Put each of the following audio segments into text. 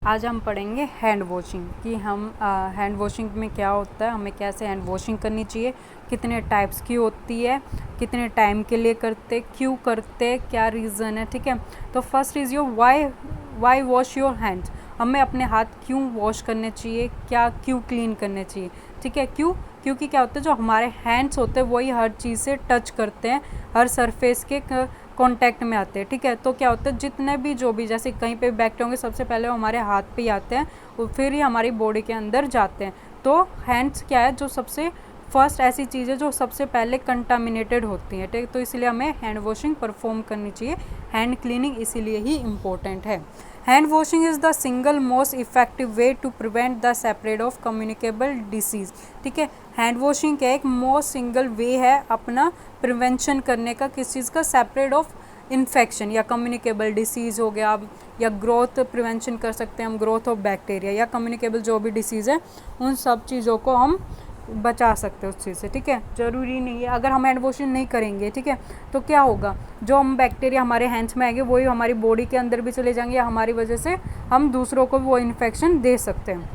आज हम पढ़ेंगे हैंड वॉशिंग कि हम हैंड वॉशिंग में क्या होता है, हमें कैसे हैंड वॉशिंग करनी चाहिए, कितने टाइप्स की होती है, कितने टाइम के लिए करते, क्यों करते, क्या रीज़न है। ठीक है, तो first is your why wash your hands. हमें अपने हाथ क्यों वॉश करने चाहिए, क्या क्यों क्लीन करने चाहिए। ठीक है, क्योंकि क्या होता है, जो हमारे हैंड्स होते हैं वही हर चीज़ से टच करते हैं, हर सरफेस के कांटेक्ट में आते हैं। ठीक है, तो क्या होता है, जितने भी जो भी जैसे कहीं पे बैक्टीरिया होंगे सबसे पहले वो हमारे हाथ पे ही आते हैं और फिर ही हमारी बॉडी के अंदर जाते हैं। तो हैंड्स क्या है, जो सबसे फर्स्ट ऐसी चीज़ है जो सबसे पहले कंटामिनेटेड होती है। ठीक, तो इसलिए हमें हैंड वॉशिंग परफॉर्म करनी चाहिए। हैंड क्लीनिंग इसीलिए ही इम्पोर्टेंट है। Hand washing is the single most effective way to prevent the spread of communicable disease. ठीक है, हैंड वॉशिंग का एक मोस्ट सिंगल वे है अपना प्रिवेंशन करने का, किस चीज़ का, स्प्रेड ऑफ इन्फेक्शन या कम्युनिकेबल डिसीज़ हो गया, या ग्रोथ प्रिवेंशन कर सकते हैं हम, ग्रोथ ऑफ बैक्टीरिया या कम्युनिकेबल जो भी डिसीज़ है उन सब चीज़ों को हम बचा सकते हैं उस चीज़ से। ठीक है, ज़रूरी नहीं है अगर हम हैंड वॉशिंग नहीं करेंगे, ठीक है, तो क्या होगा, जो हम बैक्टीरिया हमारे हैंड्स में आएंगे वही हमारी बॉडी के अंदर भी चले जाएंगे, या हमारी वजह से हम दूसरों को भी वो इन्फेक्शन दे सकते हैं।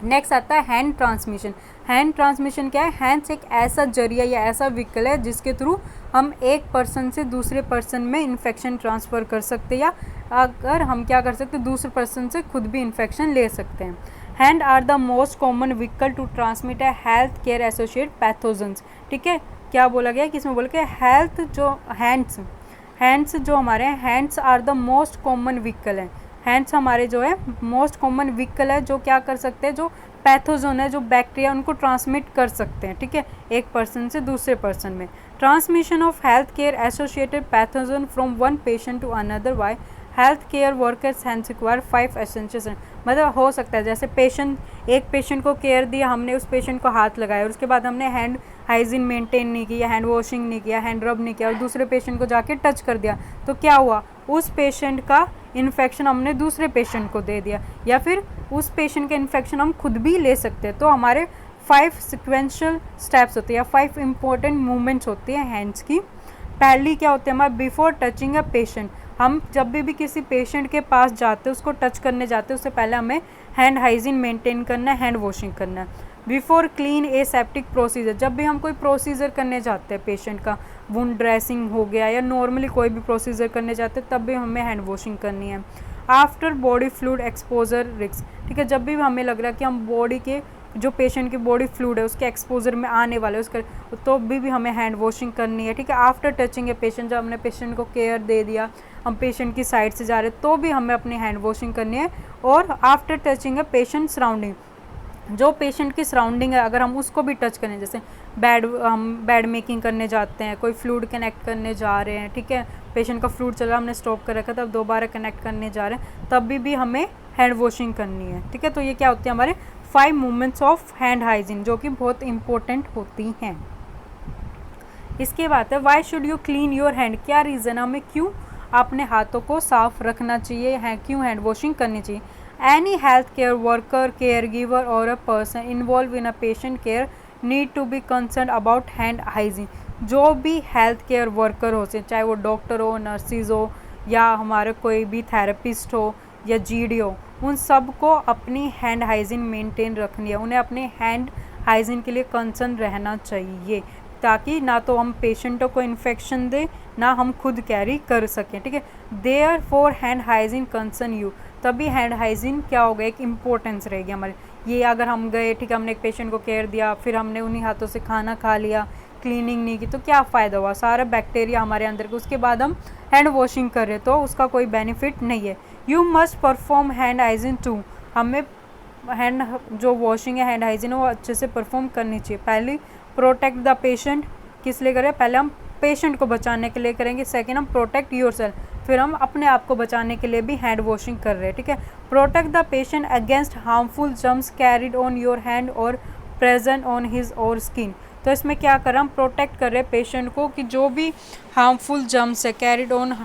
नेक्स्ट आता है हैंड ट्रांसमिशन। हैंड ट्रांसमिशन क्या है, हैंड्स एक ऐसा जरिया या ऐसा व्हीकल है जिसके थ्रू हम एक पर्सन से दूसरे पर्सन में इन्फेक्शन ट्रांसफ़र कर सकते हैं, या अगर हम क्या कर सकते हैं, दूसरे पर्सन से खुद भी इन्फेक्शन ले सकते हैं। Hand are the most common vehicle to transmit है हेल्थ केयर एसोसिएट पैथोजेंस। ठीक है, क्या बोला गया है कि इसमें बोला गया हेल्थ जो हैंड्स जो हमारे hands are the most common vehicle है। हैंड्स हमारे जो है मोस्ट कॉमन व्हीकल है जो क्या कर सकते हैं, जो पैथोजन है, जो बैक्टीरिया उनको ट्रांसमिट कर सकते हैं। ठीक है, एक पर्सन से दूसरे पर्सन में। Transmission of health care associated pathogen from one patient to another by health care workers hands require 5 essentials. मतलब हो सकता है जैसे एक पेशेंट को केयर दिया, हमने उस पेशेंट को हाथ लगाया और उसके बाद हमने हैंड हाइजीन मेंटेन नहीं किया, हैंड वॉशिंग नहीं किया, हैंड रब नहीं किया और दूसरे पेशेंट को जाके टच कर दिया, तो क्या हुआ, उस पेशेंट का इन्फेक्शन हमने दूसरे पेशेंट को दे दिया, या फिर उस पेशेंट का इन्फेक्शन हम खुद भी ले सकते हैं। तो हमारे 5 सिक्वेंशियल स्टेप्स होते हैं या 5 इंपॉर्टेंट मूवमेंट्स होती हैं हैंड्स की। पहली क्या होती है हमारा, बिफोर टचिंग अ पेशेंट। हम जब भी किसी पेशेंट के पास जाते हैं, उसको टच करने जाते हैं, उससे पहले हमें हैंड हाइजीन मेंटेन करना है, हैंड वॉशिंग करना है। बिफोर क्लीन एसेप्टिक प्रोसीजर, जब भी हम कोई प्रोसीजर करने जाते हैं, पेशेंट का वुंड ड्रेसिंग हो गया या नॉर्मली कोई भी प्रोसीजर करने जाते हैं, तब भी हमें हैंड वॉशिंग करनी है। After body fluid exposure risk. ठीक है, जब भी हमें लग रहा है कि हम बॉडी के जो पेशेंट की बॉडी फ्लूइड है उसके एक्सपोजर में आने वाले उसका, तो भी हमें हैंड वॉशिंग करनी है। ठीक है, आफ्टर टचिंग ए पेशेंट, जब हमने पेशेंट को केयर दे दिया, हम पेशेंट की साइड से जा रहे तो भी हमें अपनी हैंड वॉशिंग करनी है। और after touching a patient surrounding, जो पेशेंट की सराउंडिंग है अगर हम उसको भी टच करें, जैसे हम बेड मेकिंग करने जाते हैं, कोई फ्लूइड कनेक्ट करने जा रहे हैं, ठीक है, पेशेंट का फ्लूइड चल रहा है, हमने स्टॉप कर रखा था, अब दोबारा कनेक्ट करने जा रहे हैं, तब भी हमें हैंड वॉशिंग करनी है। ठीक है, तो ये क्या होती है हमारे 5 मूवमेंट्स ऑफ हैंड हाइजीन जो कि बहुत इंपॉर्टेंट होती हैं। इसके बाद है why should you clean your hand. क्या रीज़न है हमें क्यों अपने हाथों को साफ रखना चाहिए, है क्यों हैंड वॉशिंग करनी चाहिए। Any health care worker, care giver और a person involve in a patient care need to be concern about hand hygiene. जो भी हेल्थ केयर वर्कर हो, चाहे वो डॉक्टर हो, नर्सिस हो, या हमारे कोई भी थेरेपिस्ट हो या जीडी हो, उन सब को अपनी हैंड हाइजीन मेंटेन रखनी है, उन्हें अपने हैंड हाइजीन के लिए कंसर्न रहना चाहिए, ताकि ना तो हम पेशेंटों को इन्फेक्शन दे, ना हम खुद कैरी कर सकें। ठीक है, therefore hand hygiene concern you, तभी हैंड हाइजीन क्या होगा, एक इम्पोर्टेंस रहेगी हमारे। ये अगर हम गए, ठीक है, हमने एक पेशेंट को केयर दिया, फिर हमने उन्हीं हाथों से खाना खा लिया, क्लीनिंग नहीं की, तो क्या फ़ायदा हुआ, सारा बैक्टीरिया हमारे अंदर के, उसके बाद हम हैंड वॉशिंग कर रहे तो उसका कोई बेनिफिट नहीं है। You must perform hand hygiene to, हमें हैंड जो वॉशिंग है, हैंड हाइजीन वो अच्छे से परफॉर्म करनी चाहिए। पहले प्रोटेक्ट द पेशेंट, किस लिए करें, पहले हम पेशेंट को बचाने के लिए करेंगे, सेकेंड हम प्रोटेक्ट योर सेल्फ, फिर हम अपने आप को बचाने के लिए भी हैंड वॉशिंग कर रहे हैं। ठीक है, protect the patient against harmful germs carried on your hand और प्रेजेंट ऑन हिज और स्किन। तो इसमें क्या कर रहे हैं, हम प्रोटेक्ट कर रहे हैं पेशेंट को कि जो भी हार्मफुल जर्म्स है कैरिड ऑन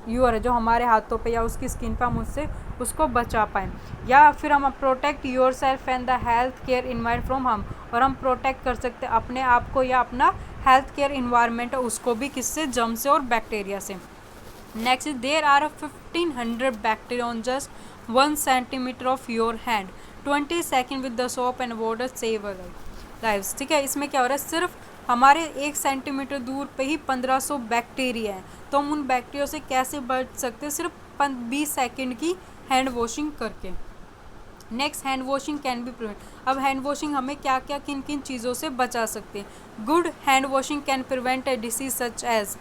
यूर है, जो हमारे हाथों पे या उसकी स्किन पे, हम उससे उसको बचा पाएँ। या फिर हम protect your self and the health care environment from harm, और हम प्रोटेक्ट कर सकते हैं अपने आप को या अपना हेल्थ केयर इन्वायरमेंट है उसको भी, किससे, जर्म से और बैक्टीरिया से। Next, there are 1500 bacteria on just 1 centimetre of your hand, 20 second with the soap and water save lives. ठीक है, इसमें क्या हो रहा है, सिर्फ हमारे 1 सेंटीमीटर दूर पे ही 1500 बैक्टीरिया हैं, तो हम उन बैक्टीरिया से कैसे बच सकते हैं, सिर्फ 20 सेकेंड की हैंड वॉशिंग करके। Next, hand washing can be prevent. अब हैंड वॉशिंग हमें क्या क्या किन किन चीज़ों से बचा सकते हैं। Good hand washing can prevent a disease such as,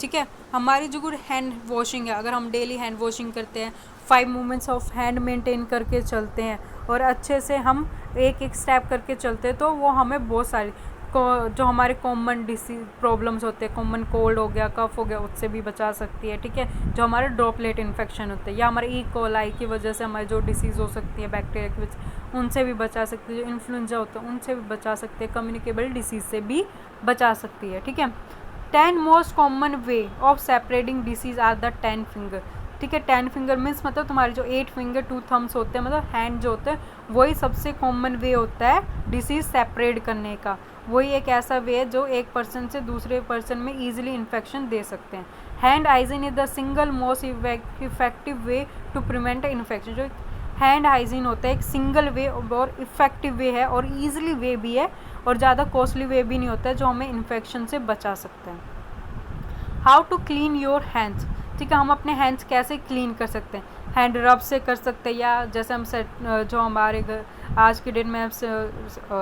ठीक है, हमारी जो गुड हैंड वॉशिंग है, अगर हम डेली हैंड वॉशिंग करते हैं, 5 मूवमेंट्स ऑफ हैंड मेंटेन करके चलते हैं और अच्छे से हम एक एक स्टेप करके चलते हैं, तो वो हमें बहुत सारी जो हमारे कॉमन डिसीज प्रॉब्लम्स होते हैं, कॉमन कोल्ड हो गया, कफ हो गया, उससे भी बचा सकती है। ठीक है, जो हमारे ड्रॉपलेट इन्फेक्शन होते हैं या हमारे ई कोलाई की वजह से हमारी जो डिसीज़ हो सकती है बैक्टीरिया की वजह, उनसे भी बचा सकती है। जो इन्फ्लुएंजा होता है उनसे भी बचा सकते हैं, कम्युनिकेबल डिसीज़ से भी बचा सकती है। ठीक है, 10 most common way of separating disease are the 10 finger. ठीक है, 10 फिंगर मीन्स मतलब तुम्हारे जो 8 फिंगर 2 थम्स होते हैं, मतलब हैंड जो होते हैं वही सबसे कॉमन वे होता है डिसीज़ सेपरेट करने का। वही एक ऐसा वे है जो एक पर्सन से दूसरे पर्सन में ईजिली इन्फेक्शन दे सकते हैं। Hand hygiene is the single most effective way to prevent infection. जो हैंड हाइजीन होता है एक सिंगल वे और इफ़ेक्टिव वे है और ईजिली वे भी है और ज़्यादा कॉस्टली वे भी नहीं होता है, जो हमें इन्फेक्शन से बचा सकते हैं। How to clean your hands. ठीक है, हम अपने हैंड्स कैसे क्लीन कर सकते हैं, हैंड रब से कर सकते हैं, या जैसे हम जो हमारे घर आज के डेट में हम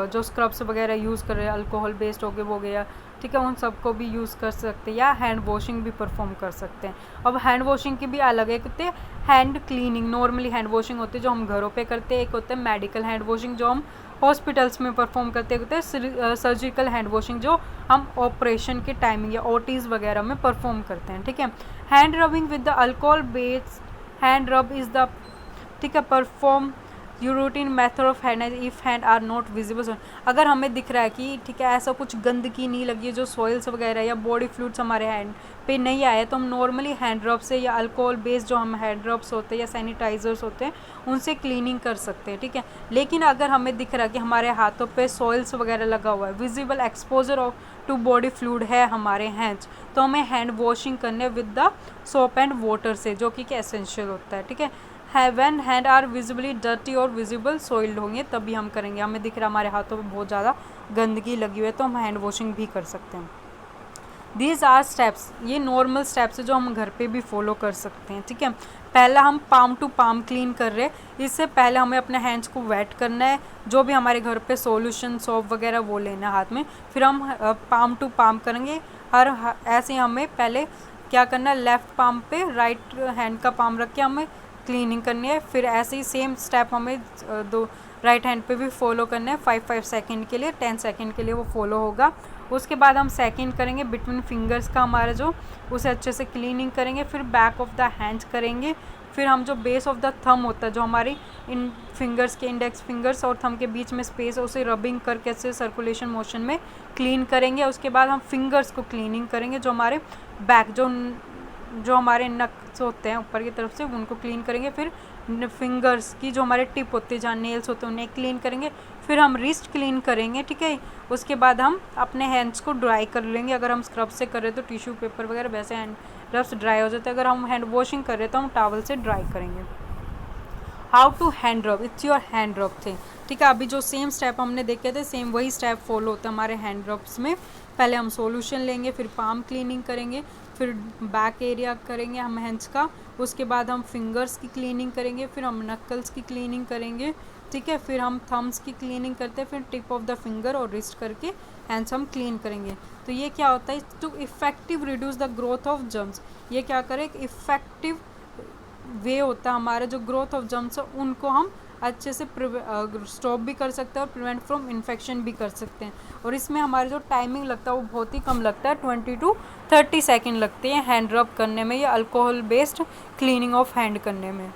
जो स्क्रब्स वगैरह यूज़ कर रहे हैं, अल्कोहल बेस्ड हो गए वो गया, ठीक है, उन सबको भी यूज़ कर सकते हैं, या हैंड वॉशिंग भी परफॉर्म कर सकते हैं। अब हैंड वॉशिंग की भी अलग है, होते हैं hand cleaning, normally hand washing होती है जो हम घरों पे करते हैं, एक होता है मेडिकल हैंड वॉशिंग जो हम हॉस्पिटल्स में परफॉर्म करते हैं, होते हैं सर्जिकल हैंड वॉशिंग जो हम ऑपरेशन के टाइमिंग या ओटीज़ वगैरह में परफॉर्म करते हैं। ठीक है, hand rubbing with the alcohol based hand rub is the, ठीक है, perform you routine method of hand if hand are not visible. अगर हमें दिख रहा है कि ठीक है ऐसा कुछ गंदगी नहीं लगी है, जो सॉइल्स वगैरह या बॉडी फ्लूइड्स हमारे हैंड पे नहीं आए, तो हम नॉर्मली हैंड रब से या अल्कोहल बेस्ड जो हम हैंड रब्स होते हैं या सैनिटाइजर्स होते हैं उनसे क्लीनिंग कर सकते हैं। ठीक है, लेकिन अगर हमें दिख रहा है कि हमारे हाथों पे सॉइल्स वगैरह लगा हुआ है, visible exposure of to body fluid है हमारे हैंड्स, तो हमें हैंड वॉशिंग करने with the soap and water से, जो कि एसेंशियल होता है। ठीक है, when hand are visibly dirty और विजिबल सॉइल्ड होंगे तभी हम करेंगे। हमें दिख रहा है हमारे हाथों पे बहुत ज़्यादा गंदगी लगी हुई है, तो हम हैंड वॉशिंग भी कर सकते हैं। दीज आर स्टेप्स, ये नॉर्मल स्टेप्स है जो हम घर पे भी फॉलो कर सकते हैं। ठीक है, पहला हम पाम टू पाम क्लीन कर रहे हैं, इससे पहले हमें अपने हैंड्स को वेट करना है, जो भी हमारे घर पे सॉल्यूशन सोप वगैरह वो लेना है हाथ में, फिर हम पाम टू पाम करेंगे। ऐसे ही हमें पहले क्या करना है, लेफ़्ट पाम पे राइट हैंड का पाम रख के हमें क्लीनिंग करनी है, फिर ऐसे ही सेम स्टेप हमें दो राइट हैंड पे भी फॉलो करना है 5 सेकेंड के लिए, 10 सेकेंड के लिए वो फॉलो होगा। उसके बाद हम सेकेंड करेंगे बिटवीन फिंगर्स का हमारा जो, उसे अच्छे से क्लीनिंग करेंगे, फिर बैक ऑफ द हैंड्स करेंगे, फिर हम जो बेस ऑफ द थम होता है, जो हमारी इन फिंगर्स के इंडेक्स फिंगर्स और थम के बीच में स्पेस है, उसे रबिंग करके अच्छे सर्कुलेशन मोशन में क्लीन करेंगे। उसके बाद हम फिंगर्स को क्लीनिंग करेंगे, जो हमारे बैक जो हमारे नक्स होते हैं ऊपर की तरफ से उनको क्लीन करेंगे, फिर फिंगर्स की जो हमारे टिप होते हैं जहाँ नेल्स होते हैं उन्हें क्लीन करेंगे, फिर हम रिस्ट क्लीन करेंगे। ठीक है, उसके बाद हम अपने हैंड्स को ड्राई कर लेंगे। अगर हम स्क्रब से कर रहे तो टिश्यू पेपर वगैरह वैसे हैंड रब्स ड्राई हो जाते हैं, अगर हम हैंड वॉशिंग कर रहे तो हम टॉवल से ड्राई करेंगे। हाउ टू हैंड रब, इट्स योर हैंड रब थे। ठीक है, अभी जो सेम स्टेप हमने देखे थे सेम वही स्टेप फॉलो होता है हमारे हैंड रब्स में। पहले हम सॉल्यूशन लेंगे, फिर पाम क्लीनिंग करेंगे, फिर बैक एरिया करेंगे हम हैंड्स का, उसके बाद हम फिंगर्स की क्लीनिंग करेंगे, फिर हम नकल्स की क्लीनिंग करेंगे। ठीक है, फिर हम थम्स की क्लीनिंग करते हैं, फिर टिप ऑफ द फिंगर और रिस्ट करके हैंड्स हम क्लीन करेंगे। तो ये क्या होता है, to effective reduce the growth of germs. ये क्या करे, एक इफेक्टिव वे होता है हमारा, जो ग्रोथ ऑफ जर्म्स है उनको हम अच्छे से स्टॉप भी कर सकते हैं और प्रिवेंट फ्रॉम इन्फेक्शन भी कर सकते हैं। और इसमें हमारा जो टाइमिंग लगता है वो बहुत ही कम लगता है, 20 to 30 सेकेंड लगते हैं हैंड रब करने में या alcohol based cleaning of hand करने में।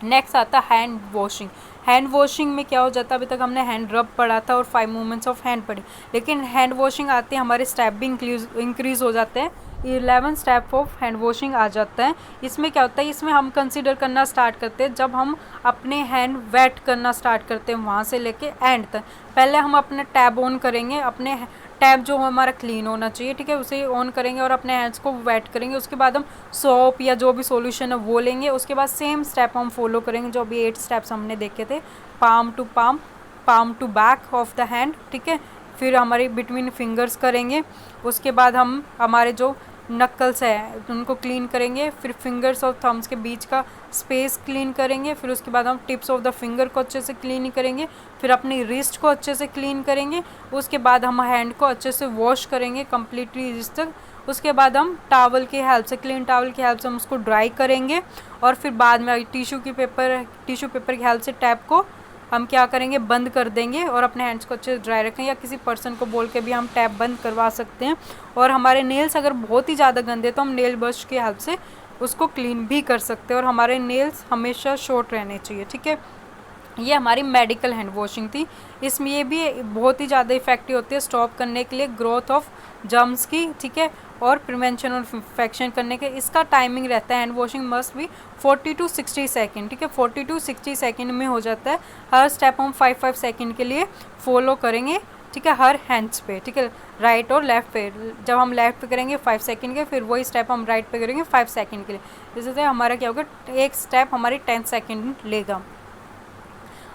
नेक्स्ट आता है हैंड वॉशिंग। हैंड वॉशिंग में क्या हो जाता है, अभी तक हमने हैंड रब पढ़ा था और 5 मूवमेंट्स ऑफ हैंड पढ़ी, लेकिन हैंड वॉशिंग आते हैं हमारे स्टेप भी इंक्रीज हो जाते हैं, 11 स्टेप ऑफ हैंड वॉशिंग आ जाता है। इसमें क्या होता है, इसमें हम कंसीडर करना स्टार्ट करते हैं जब हम अपने हैंड वेट करना स्टार्ट करते हैं, वहाँ से लेके एंड तक। पहले हम अपने टैब ऑन करेंगे, अपने टैप जो हमारा क्लीन होना चाहिए, ठीक है, उसे ऑन करेंगे और अपने हैंड्स को वेट करेंगे। उसके बाद हम सोप या जो भी सॉल्यूशन है वो लेंगे। उसके बाद सेम स्टेप हम फॉलो करेंगे जो अभी 8 स्टेप्स हमने देखे थे, palm to palm, palm to back of the hand, ठीक है। फिर हमारी बिटवीन फिंगर्स करेंगे। उसके बाद हम हमारे जो नक्कल्स है उनको क्लीन करेंगे। फिर फिंगर्स और थम्स के बीच का स्पेस क्लीन करेंगे। फिर उसके बाद हम टिप्स ऑफ द फिंगर को अच्छे से क्लीन करेंगे। फिर अपनी रिस्ट को अच्छे से क्लीन करेंगे। उसके बाद हम हैंड को अच्छे से वॉश करेंगे कंप्लीटली रिस्ट तक। उसके बाद हम टॉवल की हेल्प से, क्लीन टॉवल की हेल्प से हम उसको ड्राई करेंगे। और फिर बाद में टिश्यू पेपर की हेल्प से टैप को हम क्या करेंगे, बंद कर देंगे और अपने हैंड्स को अच्छे से ड्राई रखें, या किसी पर्सन को बोल के भी हम टैप बंद करवा सकते हैं। और हमारे नेल्स अगर बहुत ही ज़्यादा गंदे तो हम नेल ब्रश की हेल्प से उसको क्लीन भी कर सकते हैं। और हमारे नेल्स हमेशा शॉर्ट रहने चाहिए, ठीक है। ये हमारी मेडिकल हैंड वॉशिंग थी। इसमें ये भी बहुत ही ज़्यादा इफेक्टिव होती है स्टॉप करने के लिए ग्रोथ ऑफ जर्म्स की, ठीक है, और प्रिवेंशन ऑफ इन्फेक्शन करने के। इसका टाइमिंग रहता है, हैंड वॉशिंग मस्ट भी 40 to 60 सेकेंड, ठीक है, 40 to 60 सेकेंड में हो जाता है। हर स्टेप हम 5-5 सेकेंड के लिए फॉलो करेंगे, ठीक है, हर हैंड्स पे, ठीक है, राइट और लेफ़्ट पे। जब हम लेफ़्ट पे करेंगे 5 सेकेंड के, फिर वही स्टेप हम राइट पे करेंगे 5 सेकेंड के लिए। जैसे हमारा क्या होगा, एक स्टेप हमारी 10 सेकेंड लेगा।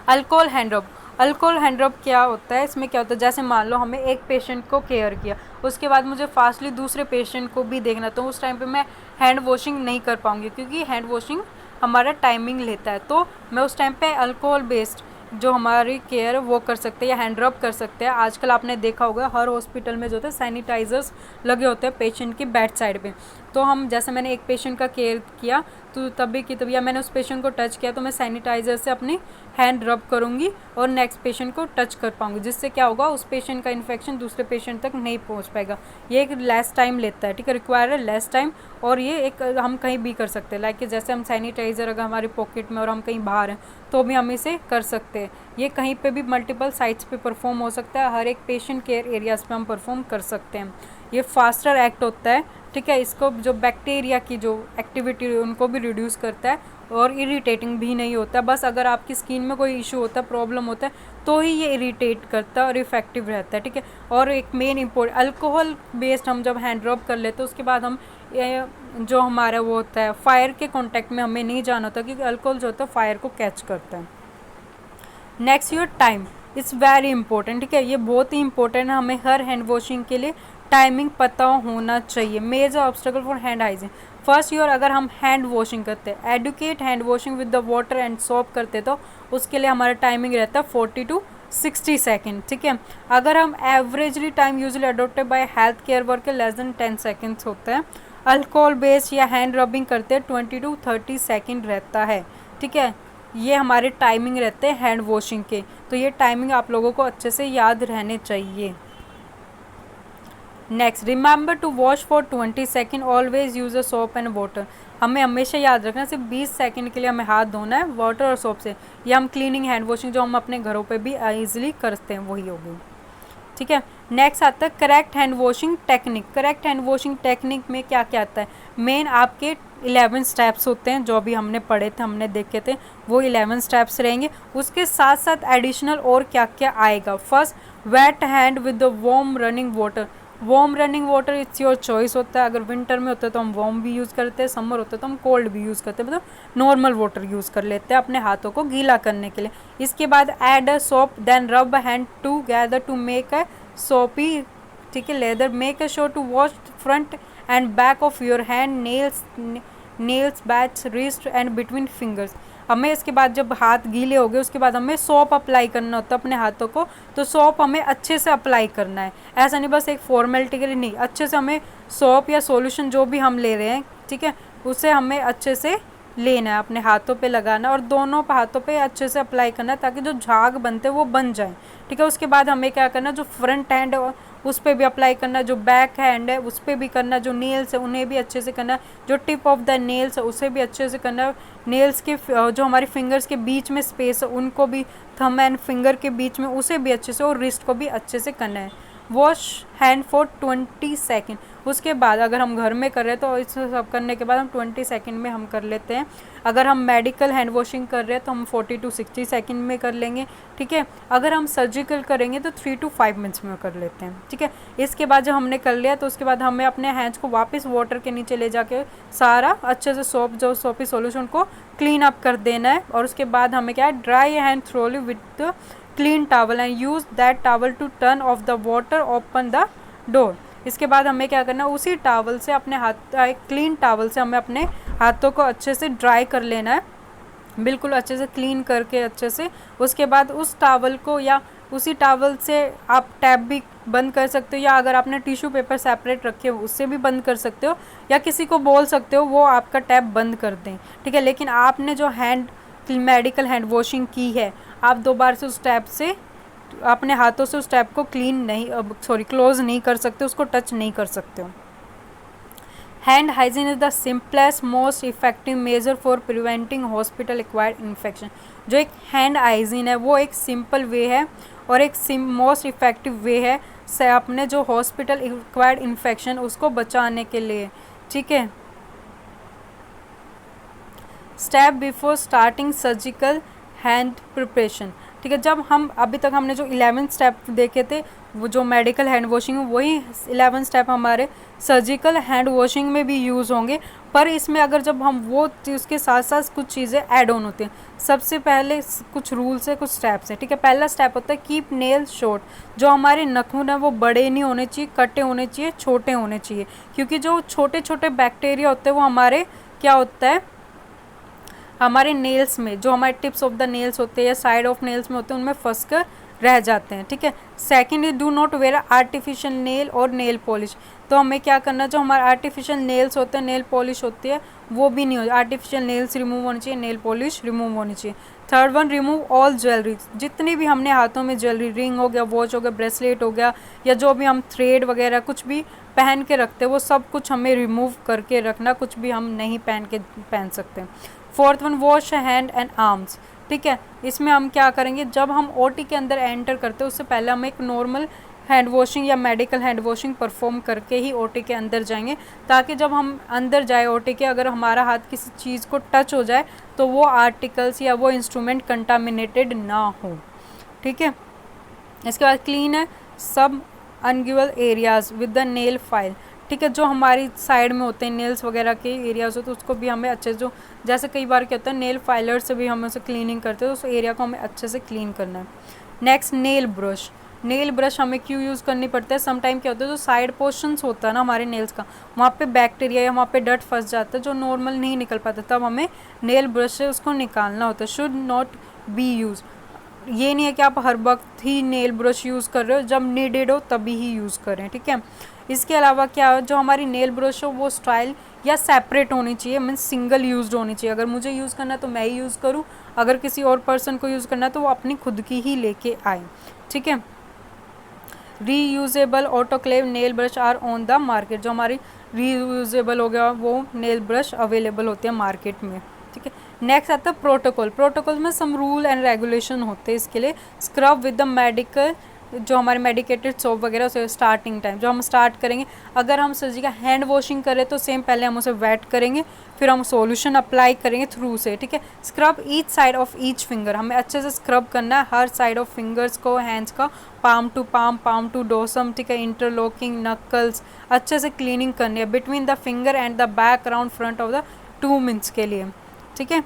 अल्कोहल हैंड रब, अल्कोहल हैंड रब क्या होता है, इसमें क्या होता है, जैसे मान लो हमें एक पेशेंट को केयर किया, उसके बाद मुझे फास्टली दूसरे पेशेंट को भी देखना, तो उस टाइम पे मैं हैंड वॉशिंग नहीं कर पाऊँगी, क्योंकि हैंड वॉशिंग हमारा टाइमिंग लेता है। तो मैं उस टाइम पे अल्कोहल बेस्ड जो हमारी केयर है वो कर सकते हैं, या हैंड रब कर सकते हैं। आजकल आपने देखा होगा हर हॉस्पिटल में जो होता है सैनिटाइजर्स लगे होते हैं पेशेंट की बेड साइड पे। तो हम जैसे मैंने एक पेशेंट का केयर किया तो तभी या मैंने उस पेशेंट को टच किया तो मैं सैनिटाइज़र से अपनी हैंड रब करूँगी और नेक्स्ट पेशेंट को टच कर पाऊँगी, जिससे क्या होगा, उस पेशेंट का इन्फेक्शन दूसरे पेशेंट तक नहीं पहुँच पाएगा। ये एक लेस टाइम लेता है, ठीक है, रिक्वायर है लेस टाइम। और ये एक हम कहीं भी कर सकते हैं, लाइक जैसे हम सैनिटाइज़र अगर हमारी पॉकेट में और हम कहीं बाहर हैं तो भी हम इसे कर सकते हैं। ये कहीं पे भी मल्टीपल साइट्स पे परफॉर्म हो सकता है, हर एक पेशेंट केयर एरियाज़ पे हम परफॉर्म कर सकते हैं। ये फास्टर एक्ट होता है, ठीक है, इसको जो बैक्टीरिया की जो एक्टिविटी उनको भी रिड्यूस करता है और इरिटेटिंग भी नहीं होता। बस अगर आपकी स्किन में कोई इशू होता है, प्रॉब्लम होता है, तो ही ये इरिटेट करता है और इफेक्टिव रहता है, ठीक है। और एक मेन इम्पोर्टेंट, अल्कोहल बेस्ड हम जब हैंड रब कर लेते हैं उसके बाद हम जो हमारा वो होता है फायर के कांटेक्ट में हमें नहीं जाना होता, क्योंकि अल्कोहल जो होता है फायर को कैच करता है। Next your time it's very important, ठीक है, ये बहुत ही इंपॉर्टेंट है। हमें हर हैंड वॉशिंग के लिए टाइमिंग पता होना चाहिए। Major obstacle for hand hygiene, first your अगर हम हैंड वॉशिंग करते हैं, educate hand washing with the water and soap करते तो उसके लिए हमारा टाइमिंग रहता है 40 to 60 सेकेंड, ठीक है। अगर हम averagely time usually adopted by health care worker less than 10 seconds होता है। अल्कोहल बेस्ड या हैंड रबिंग करते हैं 20 to 30 सेकेंड रहता है, ठीक है। ये हमारे टाइमिंग रहते हैं हैंड वॉशिंग के, तो ये टाइमिंग आप लोगों को अच्छे से याद रहने चाहिए। Next, remember to wash for 20 second, always use a soap and water. हमें हमेशा याद रखना सिर्फ 20 सेकेंड के लिए हमें हाथ धोना है वाटर और सोप से। ये हम क्लीनिंग हैंड वॉशिंग जो हम अपने घरों पे भी ईजिली करते हैं वही होगी, ठीक है। नेक्स्ट आता है correct hand washing technique. Correct hand washing technique में क्या क्या आता है, मेन आपके 11 स्टेप्स होते हैं जो अभी हमने पढ़े थे, हमने देखे थे, वो 11 स्टेप्स रहेंगे। उसके साथ साथ एडिशनल और क्या क्या आएगा। First, wait hand with the warm running water. Warm running water it's your choice होता है, अगर विंटर में होता है तो हम वार्म भी यूज़ करते हैं, समर होता है तो हम कोल्ड भी यूज़ करते हैं, मतलब नॉर्मल वाटर यूज़ कर लेते हैं अपने हाथों को गीला करने के लिए। इसके बाद add a soap then rub hand together to make a soapy, ठीक है, lather. Make a sure to wash front and back of your hand, nails batch, wrist and between fingers. हमें इसके बाद जब हाथ गीले हो गए उसके बाद हमें सोप अप्लाई करना होता है अपने हाथों को, तो सोप हमें अच्छे से अप्लाई करना है, ऐसा नहीं बस एक फॉर्मेलिटी के लिए नहीं, अच्छे से हमें सोप या सॉल्यूशन जो भी हम ले रहे हैं, ठीक है, उसे हमें अच्छे से लेना है, अपने हाथों पे लगाना और दोनों हाथों पे अच्छे से अप्लाई करना है ताकि जो झाग बनते हैं वो बन जाए, ठीक है। उसके बाद हमें क्या करना है, जो फ्रंट हैंड उस पर भी अप्लाई करना, जो बैक हैंड है उस पर भी करना, जो नेल्स है उन्हें भी अच्छे से करना, जो टिप ऑफ द नेल्स है उसे भी अच्छे से करना, नेल्स के जो हमारे फिंगर्स के बीच में स्पेस है उनको भी, थंब एंड फिंगर के बीच में उसे भी अच्छे से, और रिस्ट को भी अच्छे से करना है। Wash hand for 20 second. उसके बाद अगर हम घर में कर रहे हैं तो इस सब करने के बाद हम 20 सेकंड में हम कर लेते हैं। अगर हम मेडिकल हैंड वॉशिंग कर रहे हैं तो हम 40 to 60 सेकंड में कर लेंगे, ठीक है। अगर हम सर्जिकल करेंगे तो 3 to 5 मिनट्स में कर लेते हैं, ठीक है। इसके बाद जब हमने कर लिया तो उसके बाद हमें अपने हैंड्स को वापस वाटर के नीचे ले जाके सारा अच्छे से जो सोपी सॉल्यूशन को क्लीन अप कर देना है। और उसके बाद हमें क्या है, dry hand thoroughly with the clean towel and use that towel to turn off the water, open the door. इसके बाद हमें क्या करना है, उसी टॉवल से अपने हाथ, क्लीन टॉवल से हमें अपने हाथों को अच्छे से ड्राई कर लेना है, बिल्कुल अच्छे से क्लीन करके अच्छे से। उसके बाद उस टॉवल को या उसी टॉवल से आप टैप भी बंद कर सकते हो, या अगर आपने टिश्यू पेपर सेपरेट रखे हो उससे भी बंद कर सकते हो, या किसी को बोल सकते हो वो आपका टैप बंद कर दें, ठीक है। लेकिन आपने जो मेडिकल हैंड वॉशिंग की है, आप दोबारा से उस टैप से अपने हाथों से उस टैप को क्लोज नहीं कर सकते, उसको टच नहीं कर सकते हो। Hand hygiene is the simplest most effective measure for preventing hospital acquired infection. जो एक हैंड हाइजीन है वो एक सिंपल वे है और एक मोस्ट इफेक्टिव वे है से अपने जो हॉस्पिटल एक्वायर्ड इन्फेक्शन उसको बचाने के लिए, ठीक है। Step before starting surgical hand preparation, ठीक है। जब हम अभी तक हमने जो 11 स्टेप देखे थे वो जो मेडिकल हैंड वॉशिंग है, वही 11 स्टेप हमारे सर्जिकल हैंड वॉशिंग में भी यूज़ होंगे। पर इसमें अगर जब हम वो उसके साथ साथ कुछ चीज़ें ऐड ऑन होती हैं। सबसे पहले कुछ रूल्स है, कुछ स्टेप्स हैं, ठीक है। पहला स्टेप होता है कीप नेल शॉर्ट। जो हमारे नाखून है वो बड़े नहीं होने चाहिए, कटे होने चाहिए, छोटे होने चाहिए, क्योंकि जो छोटे छोटे बैक्टीरिया होते हैं वो हमारे क्या होता है, हमारे नेल्स में, जो हमारे टिप्स ऑफ द नेल्स होते हैं या साइड ऑफ नेल्स में होते हैं, उनमें फंस कर रह जाते हैं, ठीक है। Second is do not wear artificial nail और नेल पॉलिश। तो हमें क्या करना, जो हमारे आर्टिफिशियल नेल्स होते हैं, नेल पॉलिश होती है, वो भी नहीं हो, आर्टिफिशियल नेल्स रिमूव होनी चाहिए, नेल पॉलिश रिमूव होनी चाहिए। Third one, remove all jewellery. जितनी भी हमने हाथों में ज्वेलरी, रिंग हो गया, वॉच हो गया, ब्रेसलेट हो गया, या जो भी हम थ्रेड वगैरह कुछ भी पहन के रखते हैं वो सब कुछ हमें रिमूव करके रखना, कुछ भी हम नहीं पहन सकते। Fourth one, wash hand and arms, ठीक है। इसमें हम क्या करेंगे, जब हम ओटी के अंदर एंटर करते हैं उससे पहले हम एक नॉर्मल हैंड वॉशिंग या मेडिकल हैंड वॉशिंग परफॉर्म करके ही ओटी के अंदर जाएंगे, ताकि जब हम अंदर जाए ओटी के, अगर हमारा हाथ किसी चीज़ को टच हो जाए तो वो आर्टिकल्स या वो इंस्ट्रूमेंट कंटामिनेटेड ना हो, ठीक है। इसके बाद क्लीन है सब ungual areas with the nail file, ठीक है। जो हमारी साइड में होते हैं नेल्स वगैरह के एरियाज होते हैं उसको भी हमें अच्छे से, जैसे कई बार क्या होता है नेल फाइलर से भी हम उसे क्लीनिंग करते हैं, तो उस एरिया को हमें अच्छे से क्लीन करना है। Next, nail brush. Nail brush हमें क्यों यूज़ करनी पड़ता है, समटाइम क्या होता है जो साइड पोर्शंस होता है ना हमारे नेल्स का, वहाँ पे बैक्टीरिया या वहाँ पे डस्ट फंस जाता है जो नॉर्मल नहीं निकल पाता, तब हमें नेल ब्रश से उसको निकालना होता है। शुड नॉट बी यूज़, ये नहीं है कि आप हर वक्त ही नेल ब्रश यूज़ कर रहे हो, जब नीडेड हो तभी ही यूज़ करें, ठीक है। इसके अलावा क्या जो हमारी नेल ब्रश हो वो स्टाइल या सेपरेट होनी चाहिए, मीन्स सिंगल यूज्ड होनी चाहिए। अगर मुझे यूज़ करना है तो मैं ही यूज़ करूँ, अगर किसी और पर्सन को यूज़ करना है तो वो अपनी खुद की ही लेके आए, ठीक है। Reusable autoclave nail brush are on the market. जो हमारी रीयूजेबल हो गया वो नेल ब्रश अवेलेबल होते हैं मार्केट में, ठीक है। नेक्स्ट आता है प्रोटोकॉल। प्रोटोकॉल में सम रूल एंड रेगुलेशन होते हैं इसके लिए। स्क्रब विद द मेडिकल, जो हमारे मेडिकेटेड सोप वगैरह उसे स्टार्टिंग टाइम जो हम स्टार्ट करेंगे, अगर हम सर्जी का हैंड वॉशिंग करें तो सेम पहले हम उसे वेट करेंगे, फिर हम सॉल्यूशन अप्लाई करेंगे थ्रू से, ठीक है। Scrub each side of each finger, हमें अच्छे से स्क्रब करना है हर साइड ऑफ फिंगर्स को, हैंड्स का, पाम टू डोसम, ठीक है। इंटरलॉकिंग नकल्स अच्छे से क्लीनिंग करनी है between the finger and the back around front of the 2 minutes के लिए, ठीक है।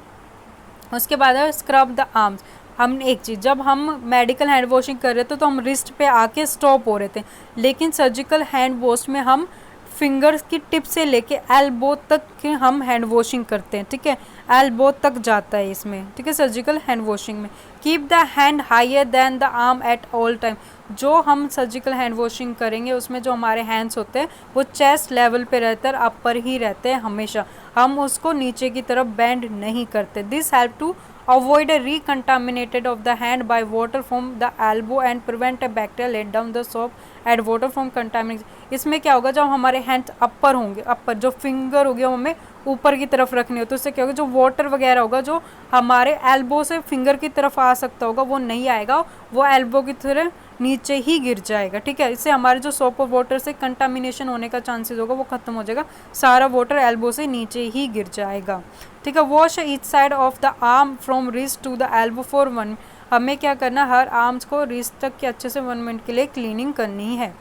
उसके बाद है स्क्रब द आर्म्स। हमने एक चीज़, जब हम मेडिकल हैंड वॉशिंग कर रहे थे तो हम रिस्ट पे आके स्टॉप हो रहे थे, लेकिन सर्जिकल हैंड वॉश में हम फिंगर्स की टिप से लेके एल्बो तक के हम हैंड वॉशिंग करते हैं, ठीक है। एल्बो तक जाता है इसमें, ठीक है, सर्जिकल हैंड वॉशिंग में। Keep the hand higher than the arm at all time. जो हम सर्जिकल हैंड वॉशिंग करेंगे उसमें जो हमारे हैंड्स होते हैं वो चेस्ट लेवल पे रहते हैं, अपर ही रहते हैं हमेशा, हम उसको नीचे की तरफ बेंड नहीं करते। This help to avoid a recontaminated of the hand by water from the elbow and prevent a bacteria let down the soap and water from contamination। इसमें क्या होगा, जब हमारे हैंड्स अपर होंगे, अपर जो फिंगर हो गया हमें ऊपर की तरफ रखनी हो तो उससे क्या होगा, जो वाटर वगैरह होगा जो हमारे एल्बो से फिंगर की तरफ आ सकता होगा वो नहीं आएगा, वो एल्बो की तरह नीचे ही गिर जाएगा। ठीक है, इससे हमारे जो सोप और वाटर से कंटामिनेशन होने का चांसेस होगा वो खत्म हो जाएगा, सारा वाटर एल्बो से नीचे ही गिर जाएगा। ठीक है, wash each side of the arm from wrist to the elbow for 1। हमें क्या करना, हर आर्म्स को रिस्ट तक के अच्छे से 1 मिनट के लिए क्लीनिंग करनी है।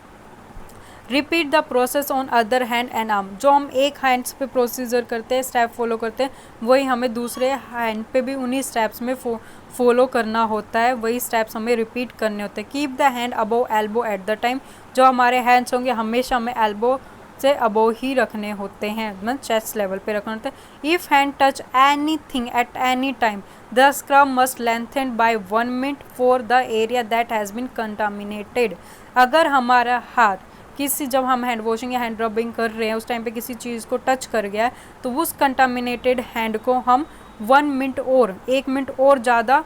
Repeat the process on other hand and arm. जो हम एक हैंड्स पे प्रोसीजर करते हैं, स्टेप फॉलो करते हैं, वही हमें दूसरे हैंड पे भी उन्हीं स्टेप्स में फॉलो करना होता है, वही स्टेप्स हमें रिपीट करने होते हैं। Keep the hand above elbow at the time. जो हमारे हैंड्स होंगे हमेशा हमें एल्बो से अबव ही रखने होते हैं, मतलब चेस्ट लेवल पे रखने होते हैं। If hand touch anything at any time the scrub must lengthen by 1 minute for the area that has been contaminated. अगर हमारा हाथ किसी, जब हम हैंड वॉशिंग या हैंड रबिंग कर रहे हैं उस टाइम पे किसी चीज़ को टच कर गया है तो उस कंटामिनेटेड हैंड को हम 1 मिनट और 1 मिनट और ज़्यादा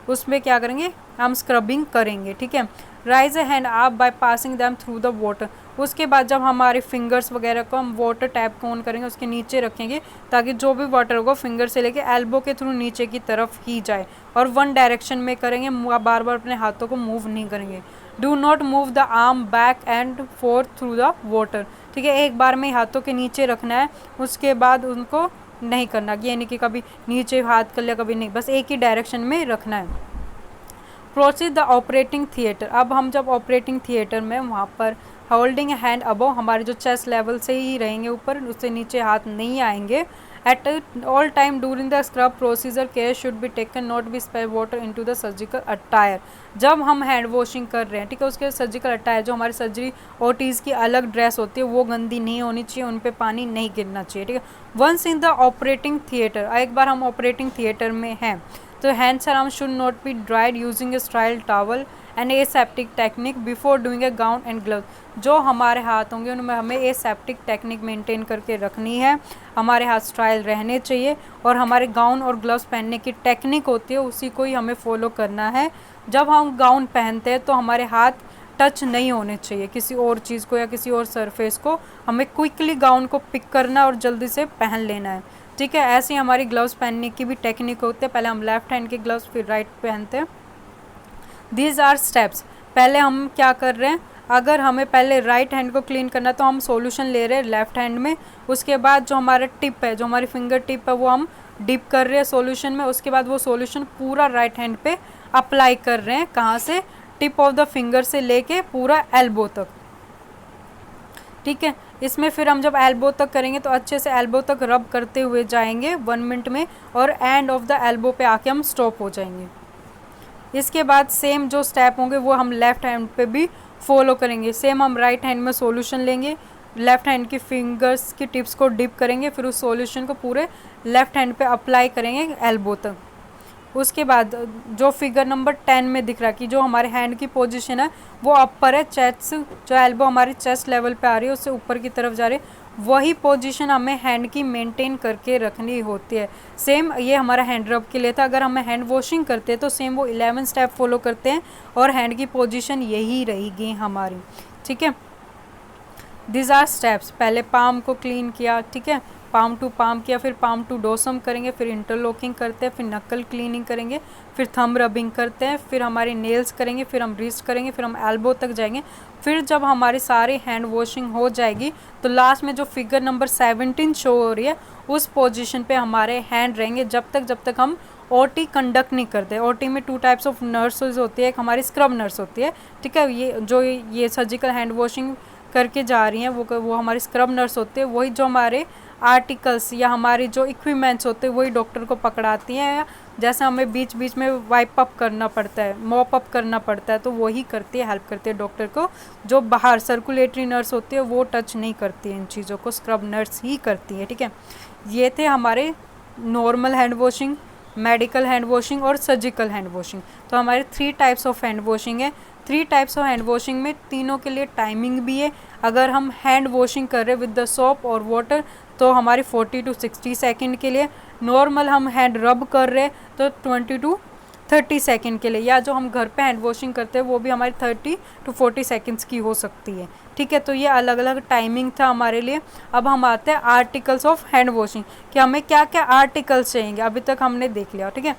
उसमें क्या करेंगे, हम स्क्रबिंग करेंगे। ठीक है, rise A hand up by passing them through the water. उसके बाद जब हमारे फिंगर्स वगैरह को हम वाटर टैप को ऑन करेंगे, उसके नीचे रखेंगे ताकि जो भी वाटर होगा फिंगर से लेके एल्बो के थ्रू नीचे की तरफ ही जाए, और 1 डायरेक्शन में करेंगे, बार बार अपने हाथों को मूव नहीं करेंगे। Do not move the arm back and fourth through the water. ठीक है, एक बार में हाथों के नीचे रखना है, उसके बाद उनको नहीं करना, ये नहीं कि कभी नीचे हाथ कर लिया कभी नहीं, बस एक ही डायरेक्शन में रखना है। Proceed the operating theatre. अब हम जब ऑपरेटिंग थिएटर में वहाँ पर होल्डिंग हैंड अबव, हमारे जो चेस्ट लेवल से ही रहेंगे ऊपर, उससे नीचे हाथ नहीं आएंगे। Eight all time during the scrub procedure care should be taken not be spray water into the surgical attire. जब हम हैंड वॉशिंग कर रहे हैं, ठीक है, उसके सर्जिकल अटायर जो हमारी सर्जरी ओटीज़ की अलग ड्रेस होती है वो गंदी नहीं होनी चाहिए, उन पे पानी नहीं गिरना चाहिए। ठीक है, once in the operating theatre, एक बार हम ऑपरेटिंग थिएटर में हैं तो hands arm should not be dried using a sterile towel and aseptic technique before doing a gown and gloves. जो हमारे हाथ होंगे उनमें हमें एसेप्टिक टेक्निक मेंटेन करके रखनी है, हमारे हाथ स्टाइल रहने चाहिए, और हमारे गाउन और ग्लव्स पहनने की टेक्निक होती है उसी को ही हमें फॉलो करना है। जब हम गाउन पहनते हैं तो हमारे हाथ टच नहीं होने चाहिए किसी और चीज़ को या किसी और सरफेस को, हमें क्विकली गाउन को पिक करना और जल्दी से पहन लेना है। ठीक है, ऐसे ही हमारी ग्लव्स पहनने की भी टेक्निक होती है, पहले हम लेफ्ट हैंड के ग्लव्स फिर राइट पहनते हैं। These are steps. पहले हम क्या कर रहे हैं, अगर हमें पहले राइट हैंड को क्लीन करना है तो हम सॉल्यूशन ले रहे हैं लेफ्ट हैंड में, उसके बाद जो हमारा टिप है, जो हमारी फिंगर टिप है वो हम डिप कर रहे हैं सॉल्यूशन में, उसके बाद वो सॉल्यूशन पूरा राइट हैंड पे अप्लाई कर रहे हैं, कहाँ से, टिप ऑफ द फिंगर से लेके पूरा एल्बो तक। ठीक है, इसमें फिर हम जब एल्बो तक करेंगे तो अच्छे से एल्बो तक रब करते हुए जाएंगे 1 मिनट में, और एंड ऑफ द एल्बो पे आके हम स्टॉप हो जाएंगे। इसके बाद सेम जो स्टेप होंगे वो हम लेफ़्ट हैंड पे भी फॉलो करेंगे। सेम हम राइट हैंड में सॉल्यूशन लेंगे, लेफ़्ट हैंड की फिंगर्स की टिप्स को डिप करेंगे, फिर उस सॉल्यूशन को पूरे लेफ़्ट हैंड पे अप्लाई करेंगे एल्बो तक। उसके बाद जो फिगर नंबर 10 में दिख रहा है कि जो हमारे हैंड की पोजीशन है वो अपर है, चेस्ट, जो एल्बो हमारी चेस्ट लेवल पे आ रही है उससे ऊपर की तरफ जा रही है, वही पोजीशन हमें हैंड की मेंटेन करके रखनी होती है। सेम ये हमारा हैंड रब के लिए था, अगर हम हैंड वॉशिंग करते हैं तो सेम वो 11 स्टेप फॉलो करते हैं और हैंड की पोजीशन यही रहेगी हमारी। ठीक है, दिस आर स्टेप्स। पहले पाम को क्लीन किया, ठीक है, पाम टू पाम किया, फिर पाम टू डोसम करेंगे, फिर इंटरलॉकिंग करते हैं, फिर नकल क्लीनिंग करेंगे, फिर थंब रबिंग करते हैं, फिर हमारे नेल्स करेंगे, फिर हम रिस्ट करेंगे, फिर हम एल्बो तक जाएंगे। फिर जब हमारी सारी हैंड वॉशिंग हो जाएगी तो लास्ट में जो फिगर नंबर 17 शो हो रही है उस पोजीशन पे हमारे हैंड रहेंगे जब तक हम ओटी कंडक्ट नहीं करते। ओटी में 2 टाइप्स ऑफ नर्सेज होती है, एक हमारी स्क्रब नर्स होती है, ठीक है, ये सर्जिकल हैंड वॉशिंग करके जा रही हैं वो हमारी स्क्रब नर्स होती है। वही जो हमारे आर्टिकल्स या हमारी जो इक्विपमेंट्स होते हैं वही डॉक्टर को पकड़ाती हैं, जैसे हमें बीच बीच में वाइप अप करना पड़ता है, मॉप अप करना पड़ता है, तो वही करती है, हेल्प करती है डॉक्टर को। जो बाहर सर्कुलेटरी नर्स होती है वो टच नहीं करती है इन चीज़ों को, स्क्रब नर्स ही करती है। ठीक है, ये थे हमारे normal hand washing, medical hand washing और सर्जिकल हैंड वॉशिंग। तो हमारे 3 टाइप्स ऑफ हैंड वॉशिंग है। 3 टाइप्स ऑफ हैंड वॉशिंग में तीनों के लिए टाइमिंग भी है। अगर हम हैंड वॉशिंग कर रहे हैं विद द सोप और वाटर तो हमारी 40 to 60 सेकेंड के लिए, नॉर्मल हम हैंड रब कर रहे हैं तो 20 to 30 सेकेंड के लिए, या जो हम घर पे हैंड वॉशिंग करते हैं वो भी हमारी 30 to 40 सेकेंड्स की हो सकती है। ठीक है। तो ये अलग अलग टाइमिंग था हमारे लिए। अब हम आते हैं आर्टिकल्स ऑफ हैंड वॉशिंग कि हमें क्या क्या आर्टिकल्स चाहिए, अभी तक हमने देख लिया, ठीक है।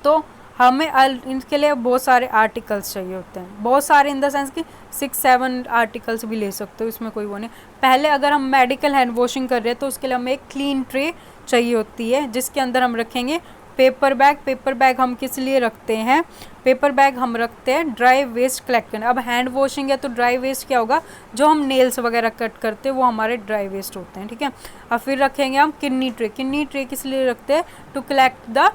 तो हमें इनके लिए बहुत सारे आर्टिकल्स चाहिए होते हैं, बहुत सारे इन द सेंस कि 6-7 आर्टिकल्स भी ले सकते हो, इसमें कोई वो नहीं। पहले अगर हम मेडिकल हैंड वॉशिंग कर रहे हैं तो उसके लिए हमें एक क्लीन ट्रे चाहिए होती है जिसके अंदर हम रखेंगे पेपर बैग। पेपर बैग हम किस लिए रखते हैं? पेपर बैग हम रखते हैं ड्राई वेस्ट कलेक्ट करने। अब हैंड वॉशिंग है तो ड्राई वेस्ट क्या होगा? जो हम नेल्स वगैरह कट करते हैं वो हमारे ड्राई वेस्ट होते हैं, ठीक है। और फिर रखेंगे हम किडनी ट्रे। किडनी ट्रे किस लिए रखते हैं? To collect the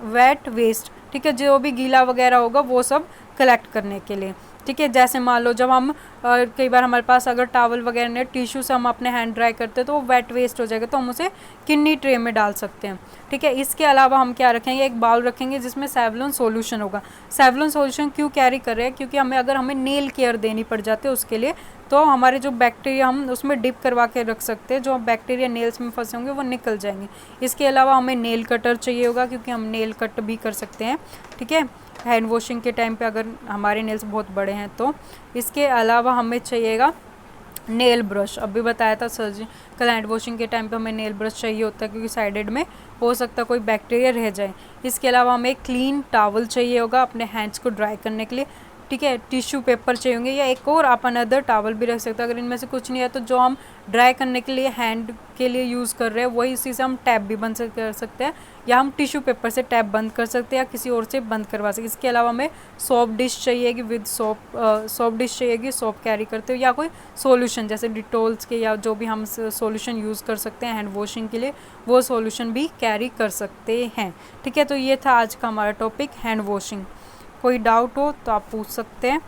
wet waste, ठीक है, जो भी गीला वगैरह होगा वो सब कलेक्ट करने के लिए, ठीक है। जैसे मान लो जब हम कई बार हमारे पास अगर टॉवल वगैरह नहीं, टिश्यू से हम अपने हैंड ड्राई करते हैं तो वो वेट वेस्ट हो जाएगा, तो हम उसे किडनी ट्रे में डाल सकते हैं, ठीक है। इसके अलावा हम क्या रखेंगे? एक बाउल रखेंगे जिसमें सेवलॉन सॉल्यूशन होगा। सेवलॉन सॉल्यूशन क्यों कैरी कर रहे हैं? क्योंकि हमें नेल केयर देनी पड़ जाती है उसके लिए, तो हमारे जो बैक्टीरिया हम उसमें डिप करवा के रख सकते हैं, जो बैक्टीरिया नेल्स में फंसे होंगे वो निकल जाएंगे। इसके अलावा हमें नेल कटर चाहिए होगा क्योंकि हम नेल कट भी कर सकते हैं, ठीक है, हैंड वॉशिंग के टाइम पे अगर हमारे नेल्स बहुत बड़े हैं तो। इसके अलावा हमें चाहिएगा नेल ब्रश। अभी बताया था सर्जिकल हैंड वॉशिंग के टाइम पे हमें नेल ब्रश चाहिए होता है क्योंकि साइडेड में हो सकता है कोई बैक्टीरिया रह जाए। इसके अलावा हमें एक क्लीन टॉवल चाहिए होगा अपने हैंड्स को ड्राई करने के लिए, ठीक है। टिश्यू पेपर चाहिए होंगे या एक और आप अनदर टॉवल भी रख सकते हैं। अगर इनमें से कुछ नहीं है तो जो हम ड्राई करने के लिए हैंड के लिए यूज़ कर रहे हैं वही, इसी से हम टैप भी बंद कर सकते हैं या हम टिश्यू पेपर से टैप बंद कर सकते हैं या किसी और से बंद करवा सकते हैं। इसके अलावा हमें सोप डिश चाहिएगी विद सोप डिश चाहिएगी, सोप कैरी करते हो या कोई सॉल्यूशन जैसे डिटोल्स के या जो भी हम सॉल्यूशन यूज़ कर सकते हैं हैंड वॉशिंग के लिए वो सॉल्यूशन भी कैरी कर सकते हैं, ठीक है। तो ये था आज का हमारा टॉपिक हैंड वॉशिंग। कोई डाउट हो तो आप पूछ सकते हैं,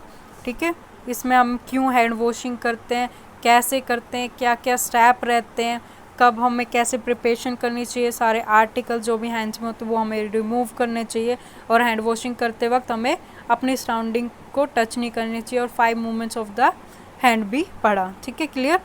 ठीक है। इसमें हम क्यों हैंड वॉशिंग करते हैं, कैसे करते हैं, क्या क्या स्टेप रहते हैं, कब हमें कैसे प्रिपरेशन करनी चाहिए, सारे आर्टिकल जो भी हैंड्स में होते हैं वो हमें रिमूव करने चाहिए, और हैंड वॉशिंग करते वक्त हमें अपनी सराउंडिंग को टच नहीं करनी चाहिए, और 5 मूवमेंट्स ऑफ द हैंड भी पढ़ा, ठीक है, क्लियर।